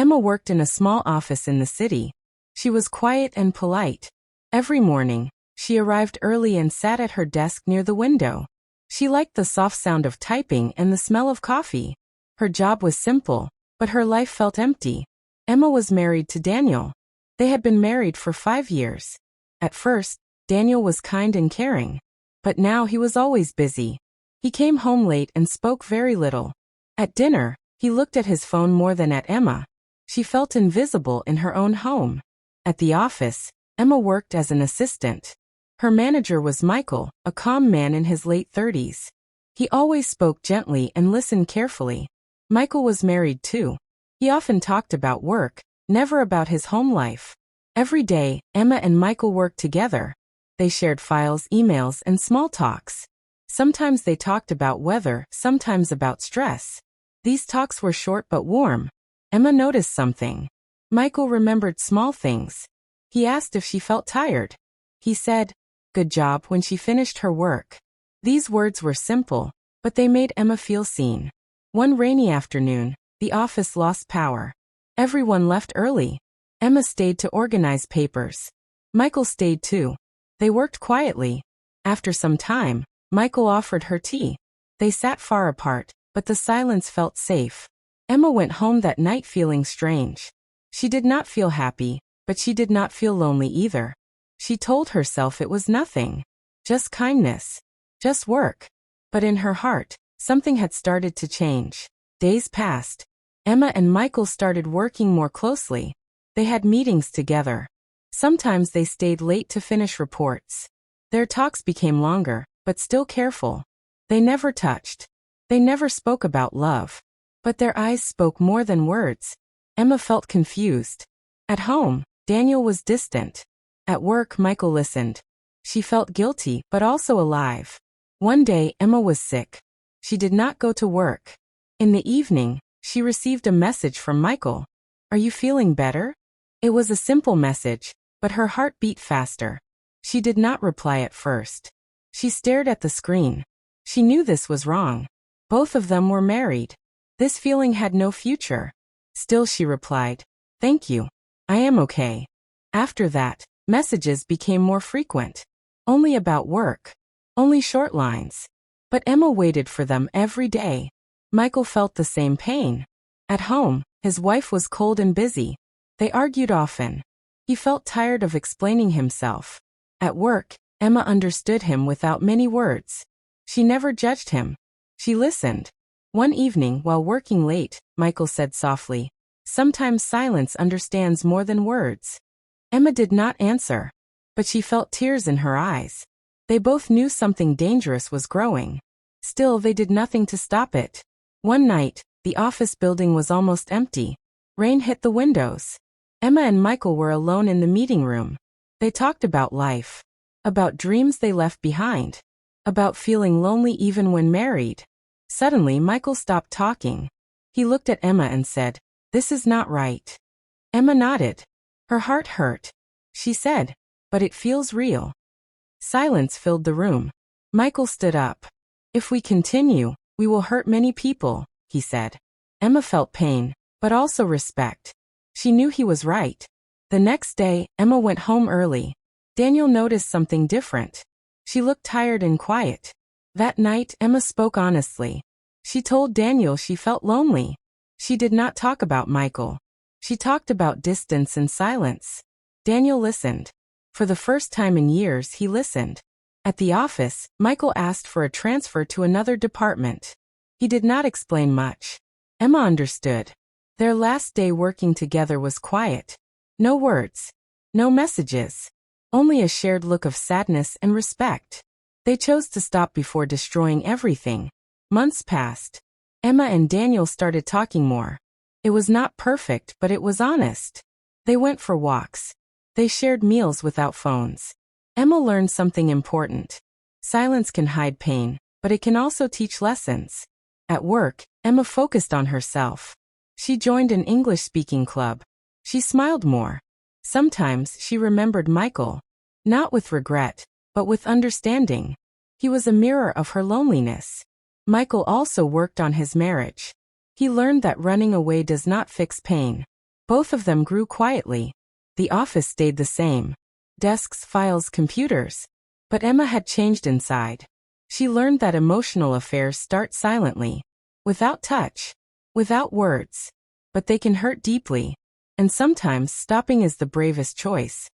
Emma worked in a small office in the city. She was quiet and polite. Every morning, she arrived early and sat at her desk near the window. She liked the soft sound of typing and the smell of coffee. Her job was simple, but her life felt empty. Emma was married to Daniel. They had been married for 5 years. At first, Daniel was kind and caring. But now he was always busy. He came home late and spoke very little. At dinner, he looked at his phone more than at Emma. She felt invisible in her own home. At the office, Emma worked as an assistant. Her manager was Michael, a calm man in his late 30s. He always spoke gently and listened carefully. Michael was married too. He often talked about work, never about his home life. Every day, Emma and Michael worked together. They shared files, emails, and small talks. Sometimes they talked about weather, sometimes about stress. These talks were short but warm. Emma noticed something. Michael remembered small things. He asked if she felt tired. He said, "Good job," when she finished her work. These words were simple, but they made Emma feel seen. One rainy afternoon, the office lost power. Everyone left early. Emma stayed to organize papers. Michael stayed too. They worked quietly. After some time, Michael offered her tea. They sat far apart, but the silence felt safe. Emma went home that night feeling strange. She did not feel happy, but she did not feel lonely either. She told herself it was nothing. Just kindness. Just work. But in her heart, something had started to change. Days passed. Emma and Michael started working more closely. They had meetings together. Sometimes they stayed late to finish reports. Their talks became longer, but still careful. They never touched. They never spoke about love. But their eyes spoke more than words. Emma felt confused. At home, Daniel was distant. At work, Michael listened. She felt guilty, but also alive. One day, Emma was sick. She did not go to work. In the evening, she received a message from Michael. "Are you feeling better?" It was a simple message, but her heart beat faster. She did not reply at first. She stared at the screen. She knew this was wrong. Both of them were married. This feeling had no future. Still she replied, "Thank you. I am okay." After that, messages became more frequent. Only about work. Only short lines. But Emma waited for them every day. Michael felt the same pain. At home, his wife was cold and busy. They argued often. He felt tired of explaining himself. At work, Emma understood him without many words. She never judged him. She listened. One evening, while working late, Michael said softly, "Sometimes silence understands more than words." Emma did not answer. But she felt tears in her eyes. They both knew something dangerous was growing. Still, they did nothing to stop it. One night, the office building was almost empty. Rain hit the windows. Emma and Michael were alone in the meeting room. They talked about life. About dreams they left behind. About feeling lonely even when married. Suddenly, Michael stopped talking. He looked at Emma and said, "This is not right." Emma nodded. Her heart hurt. She said, "But it feels real." Silence filled the room. Michael stood up. "If we continue, we will hurt many people," he said. Emma felt pain, but also respect. She knew he was right. The next day, Emma went home early. Daniel noticed something different. She looked tired and quiet. That night, Emma spoke honestly. She told Daniel she felt lonely. She did not talk about Michael. She talked about distance and silence. Daniel listened. For the first time in years, he listened. At the office, Michael asked for a transfer to another department. He did not explain much. Emma understood. Their last day working together was quiet. No words. No messages. Only a shared look of sadness and respect. They chose to stop before destroying everything. Months passed. Emma and Daniel started talking more. It was not perfect, but it was honest. They went for walks. They shared meals without phones. Emma learned something important. Silence can hide pain, but it can also teach lessons. At work, Emma focused on herself. She joined an English-speaking club. She smiled more. Sometimes she remembered Michael. Not with regret, but with understanding. He was a mirror of her loneliness. Michael also worked on his marriage. He learned that running away does not fix pain. Both of them grew quietly. The office stayed the same. Desks, files, computers. But Emma had changed inside. She learned that emotional affairs start silently. Without touch. Without words. But they can hurt deeply. And sometimes stopping is the bravest choice.